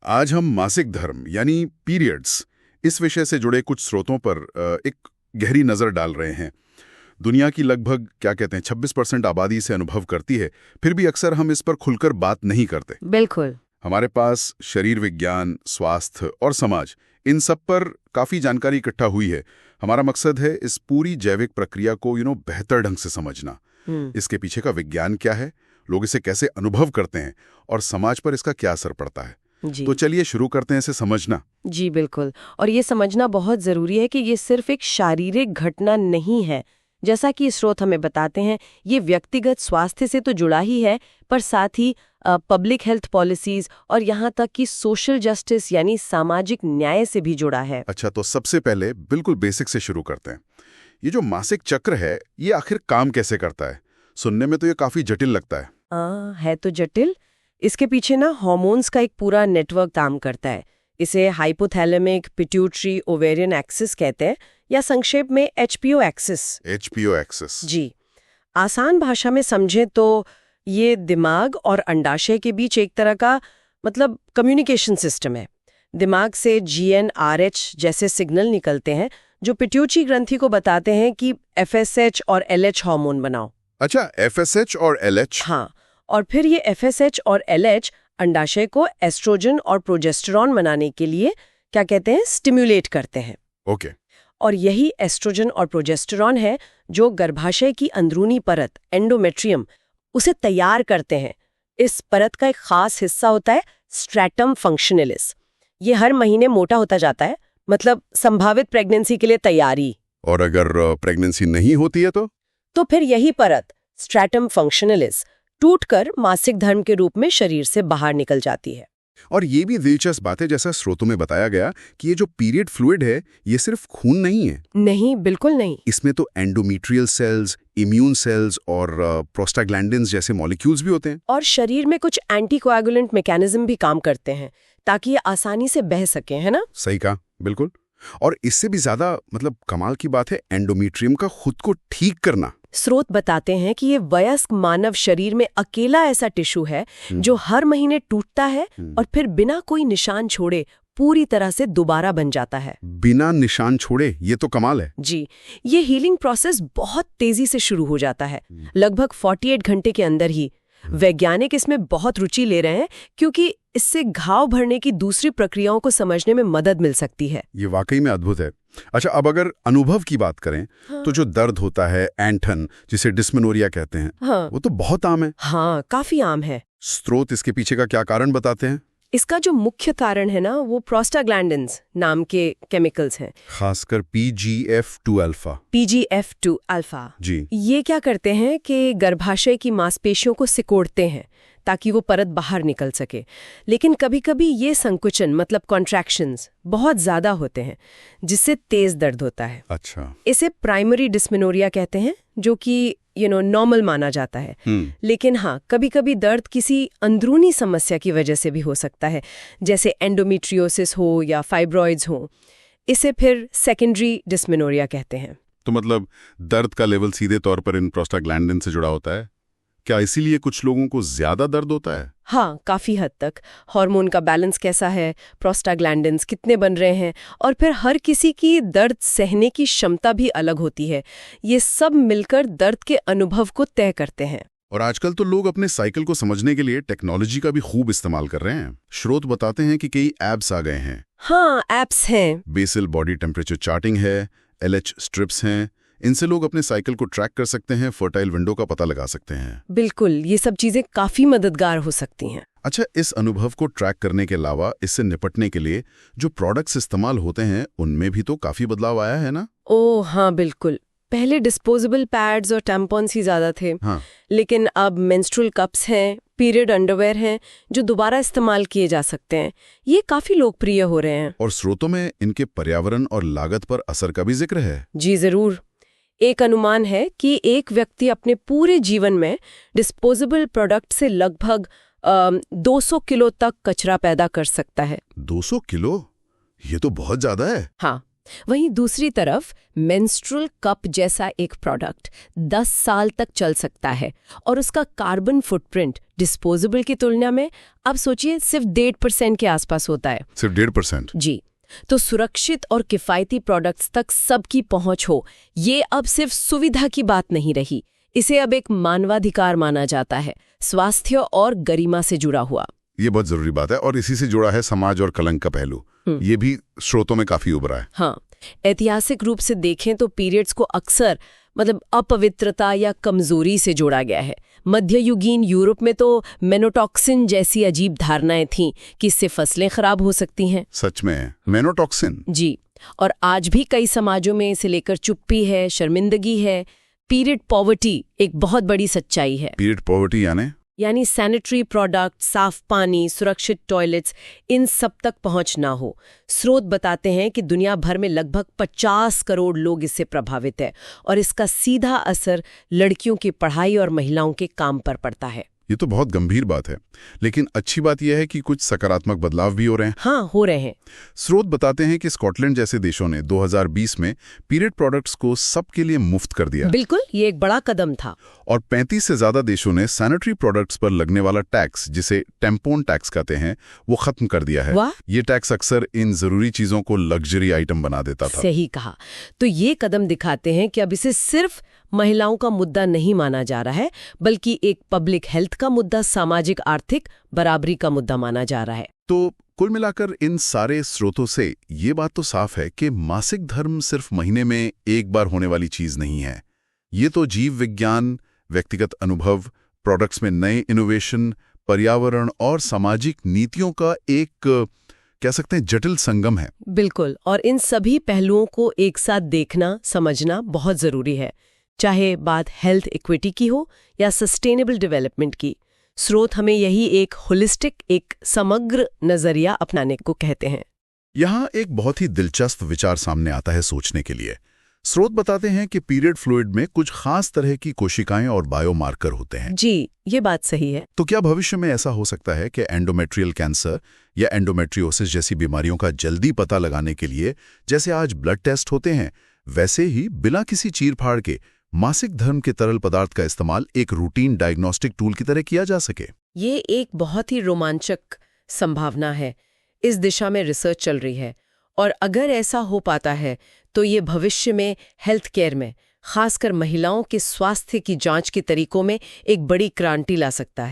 आज हम मासिक धर्म यानी पीरियड्स इस विषय से जुड़े कुछ स्रोतों पर एक गहरी नज़र डाल रहे हैं। दुनिया की लगभग 26% आबादी इसे अनुभव करती है, फिर भी अक्सर हम इस पर खुलकर बात नहीं करते। बिल्कुल। हमारे पास शरीर विज्ञान, स्वास्थ्य और समाज, इन सब पर काफ़ी जानकारी इकट्ठा हुई है। हमारा मकसद है इस पूरी जैविक प्रक्रिया को बेहतर ढंग से समझना। इसके पीछे का विज्ञान क्या है, लोग इसे कैसे अनुभव करते हैं और समाज पर इसका क्या असर पड़ता है। तो चलिए शुरू करते हैं इसे समझना। जी बिल्कुल। और ये समझना बहुत जरूरी है कि ये सिर्फ एक शारीरिक घटना नहीं है। जैसा कि स्रोत हमें बताते हैं, ये व्यक्तिगत स्वास्थ्य से तो जुड़ा ही है, पर साथ ही पब्लिक हेल्थ पॉलिसीज और यहाँ तक कि सोशल जस्टिस यानी सामाजिक न्याय से भी जुड़ा है। अच्छा, तो सबसे पहले बिल्कुल बेसिक से शुरू करते हैं। ये जो मासिक चक्र है, ये आखिर काम कैसे करता है? सुनने में तो ये काफी जटिल लगता है। है तो जटिल। इसके पीछे ना हार्मोन्स का एक पूरा नेटवर्क काम करता है। इसे हाइपोथैलेमिक पिट्यूटरी ओवेरियन एक्सिस कहते हैं, या संक्षेप में एचपीओ एक्सिस। HPO axis. जी, आसान भाषा में समझें तो ये दिमाग और अंडाशय के बीच एक तरह का कम्युनिकेशन सिस्टम है। दिमाग से जीएनआरएच जैसे सिग्नल निकलते हैं जो पिट्यूटरी ग्रंथि को बताते हैं कि एफएसएच और एलएच हार्मोन बनाओ। अच्छा, एफएसएच और एलएच। हाँ, और फिर ये एफएसएच और एलएच अंडाशय को एस्ट्रोजन और प्रोजेस्टेरॉन बनाने के लिए स्टिम्युलेट करते हैं। ओके। और यही एस्ट्रोजन और प्रोजेस्टेरॉन है जो गर्भाशय की अंदरूनी परत एंडोमेट्रियम उसे तैयार करते हैं। इस परत का एक खास हिस्सा होता है स्ट्रैटम फंक्शनलिस। ये हर महीने मोटा होता जाता है, संभावित प्रेगनेंसी के लिए तैयारी। और अगर प्रेगनेंसी नहीं होती है तो फिर यही परत स्ट्रैटम फंक्शनलिस टूटकर मासिक धर्म के रूप में शरीर से बाहर निकल जाती है। और ये भी दिलचस्प बात है, जैसा स्रोतों में बताया गया कि ये जो पीरियड फ्लूइड है, ये सिर्फ खून नहीं है। नहीं, बिल्कुल नहीं। इसमें तो एंडोमेट्रियल सेल्स, इम्यून सेल्स और प्रोस्टाग्लैंडिन्स जैसे मॉलिक्यूल्स भी होते हैं। और शरीर में कुछ एंटीकोएगुलेंट मैकेनिज्म भी काम करते हैं ताकि ये आसानी से बह सके, है ना? सही कहा, बिल्कुल। और इससे भी ज्यादा कमाल की बात है एंडोमेट्रियम का खुद को ठीक करना। स्रोत बताते हैं कि ये वयस्क मानव शरीर में अकेला ऐसा टिश्यू है जो हर महीने टूटता है और फिर बिना कोई निशान छोड़े पूरी तरह से दोबारा बन जाता है। बिना निशान छोड़े? ये तो कमाल है। जी, ये हीलिंग प्रोसेस बहुत तेजी से शुरू हो जाता है, लगभग 48 घंटे के अंदर ही। वैज्ञानिक इसमें बहुत रुचि ले रहे हैं क्योंकि इससे घाव भरने की दूसरी प्रक्रियाओं को समझने में मदद मिल सकती है। ये वाकई में अद्भुत है। अच्छा, अब अगर अनुभव की बात करें तो जो दर्द होता है एंठन, जिसे डिस्मेनोरिया कहते हैं, वो तो बहुत आम है। हाँ, काफी आम है। स्रोत इसके पीछे का क्या कारण बताते हैं? इसका जो मुख्य कारण है ना, वो प्रोस्टाग्लैंडिन्स नाम के केमिकल्स हैं, खासकर PGF2 अल्फा। PGF2 अल्फा जी। ये क्या करते हैं कि गर्भाशय की मांसपेशियों को सिकोड़ते हैं ताकि वो परत बाहर निकल सके। लेकिन कभी-कभी ये संकुचन कॉन्ट्रैक्शंस बहुत ज्यादा होते हैं, जिससे तेज दर्द होता है। अच्छा। इसे प्राइमरी डिस्मेनोरिया कहते हैं, जो कि नॉर्मल माना जाता है। लेकिन हाँ, कभी-कभी दर्द किसी अंदरूनी समस्या की वजह से भी हो सकता है, जैसे एंडोमेट्रियोसिस हो या फाइब्रॉइड्स हो। इसे फिर सेकेंडरी डिस्मेनोरिया कहते हैं। तो दर्द का लेवल सीधे तौर पर इन प्रोस्टाग्लैंडिन से जुड़ा होता है क्या? इसीलिए कुछ लोगों को ज्यादा दर्द होता है? हाँ, काफी हद तक। हार्मोन का बैलेंस कैसा है, प्रोस्टाग्लैंडिन्स कितने बन रहे हैं, और फिर हर किसी की दर्द सहने की क्षमता भी अलग होती है। ये सब मिलकर दर्द के अनुभव को तय करते हैं। और आजकल तो लोग अपने साइकिल को समझने के लिए टेक्नोलॉजी का भी खूब इस्तेमाल कर रहे हैं। स्रोत बताते हैं कि कई ऐप्स आ गए हैं। हाँ, ऐप्स हैं। बेसल बॉडी टेम्परेचर चार्टिंग है, LH स्ट्रिप्स हैं। इनसे लोग अपने साइकिल को ट्रैक कर सकते हैं, फर्टाइल विंडो का पता लगा सकते हैं। बिल्कुल, ये सब चीजें काफी मददगार हो सकती हैं। अच्छा, इस अनुभव को ट्रैक करने के अलावा इससे निपटने के लिए जो प्रोडक्ट्स इस्तेमाल होते हैं, उनमें भी तो काफी बदलाव आया है ना? ओह हाँ, बिल्कुल। पहले डिस्पोजेबल पैड्स और टैम्पॉन्स ही ज्यादा थे। हाँ। लेकिन अब मेंस्ट्रुअल कप्स हैं, पीरियड अंडरवेयर हैं, जो दोबारा इस्तेमाल किए जा सकते हैं। ये काफी लोकप्रिय हो रहे हैं। और स्रोतों में इनके पर्यावरण और लागत पर असर का भी जिक्र है। जी जरूर। एक अनुमान है कि एक व्यक्ति अपने पूरे जीवन में डिस्पोजेबल प्रोडक्ट से लगभग 200 किलो तक कचरा पैदा कर सकता है। 200 किलो? ये तो बहुत ज्यादा है। हाँ, वहीं दूसरी तरफ मेंस्ट्रुअल कप जैसा एक प्रोडक्ट 10 साल तक चल सकता है और उसका कार्बन फुटप्रिंट डिस्पोजेबल की तुलना में अब सोचिए सिर्फ 1.5% के आसपास होता है। सिर्फ 1.5%? जी। तो सुरक्षित और किफ़ायती प्रोडक्ट्स तक सबकी पहुंच हो, ये अब सिर्फ सुविधा की बात नहीं रही, इसे अब एक मानवाधिकार माना जाता है, स्वास्थ्य और गरिमा से जुड़ा हुआ। ये बहुत जरूरी बात है, और इसी से जुड़ा है समाज और कलंक का पहलू। ये भी स्रोतों में काफी उभरा है। हाँ, ऐतिहासिक रूप से देखें तो पीरियड्स को अक्सर अपवित्रता या कमजोरी से जोड़ा गया है। मध्ययुगीन यूरोप में तो मेनोटॉक्सिन जैसी अजीब धारणाएं थीं कि इससे फसलें खराब हो सकती हैं। सच में मेनोटॉक्सिन? जी। और आज भी कई समाजों में इसे लेकर चुप्पी है, शर्मिंदगी है। पीरियड पॉवर्टी एक बहुत बड़ी सच्चाई है। पीरियड पॉवर्टी यानी सैनिटरी प्रोडक्ट, साफ पानी, सुरक्षित टॉयलेट्स, इन सब तक पहुंच ना हो। स्रोत बताते हैं कि दुनिया भर में लगभग 50 करोड़ लोग इससे प्रभावित हैं और इसका सीधा असर लड़कियों की पढ़ाई और महिलाओं के काम पर पड़ता है। ये तो बहुत गंभीर बात है, लेकिन अच्छी बात यह है कि कुछ सकारात्मक बदलाव भी हो रहे हैं। हाँ, हो रहे हैं। स्रोत बताते हैं कि स्कॉटलैंड जैसे देशों ने 2020 में पीरियड प्रोडक्ट्स को सबके लिए मुफ्त कर दिया। बिल्कुल, ये एक बड़ा कदम था। और 35 से ज्यादा देशों ने सैनिटरी प्रोडक्ट्स पर लगने वाला टैक्स, जिसे टेम्पोन टैक्स कहते हैं, वो खत्म कर दिया है। वाह! ये टैक्स अक्सर इन जरूरी चीजों को लग्जरी आइटम बना देता था। सही कहा। तो ये कदम दिखाते हैं कि अब इसे सिर्फ महिलाओं का मुद्दा नहीं माना जा रहा है, बल्कि एक पब्लिक हेल्थ का मुद्दा, सामाजिक आर्थिक बराबरी का मुद्दा माना जा रहा है। तो कुल मिलाकर इन सारे स्रोतों से ये बात तो साफ है कि मासिक धर्म सिर्फ महीने में एक बार होने वाली चीज नहीं है। ये तो जीव विज्ञान, व्यक्तिगत अनुभव, प्रोडक्ट्स में नए इनोवेशन, पर्यावरण और सामाजिक नीतियों का एक कह सकते हैं जटिल संगम है। बिल्कुल, और इन सभी पहलुओं को एक साथ देखना, समझना बहुत जरूरी है, चाहे बात हेल्थ इक्विटी की हो या सस्टेनेबल डेवलपमेंट की। स्रोत हमें यही एक होलिस्टिक, एक समग्र नजरिया अपनाने को कहते हैं। यहाँ एक बहुत ही दिलचस्प विचार सामने आता है सोचने के लिए। स्रोत बताते हैं कि पीरियड फ्लूइड में कुछ खास तरह की कोशिकाएं और बायोमार्कर होते हैं। जी, ये बात सही है। तो क्या भविष्य में ऐसा हो सकता है कि एंडोमेट्रियल कैंसर या एंडोमेट्रियोसिस जैसी बीमारियों का जल्दी पता लगाने के लिए जैसे आज ब्लड टेस्ट होते हैं, वैसे ही बिना किसी चीर-फाड़ के मासिक धर्म के तरल पदार्थ का इस्तेमाल एक रूटीन डायग्नोस्टिक टूल की तरह किया जा सके? ये एक बहुत ही रोमांचक संभावना है। इस दिशा में रिसर्च चल रही है, और अगर ऐसा हो पाता है तो ये भविष्य में हेल्थ केयर में, खासकर महिलाओं के स्वास्थ्य की जांच के तरीकों में एक बड़ी क्रांति ला सकता है।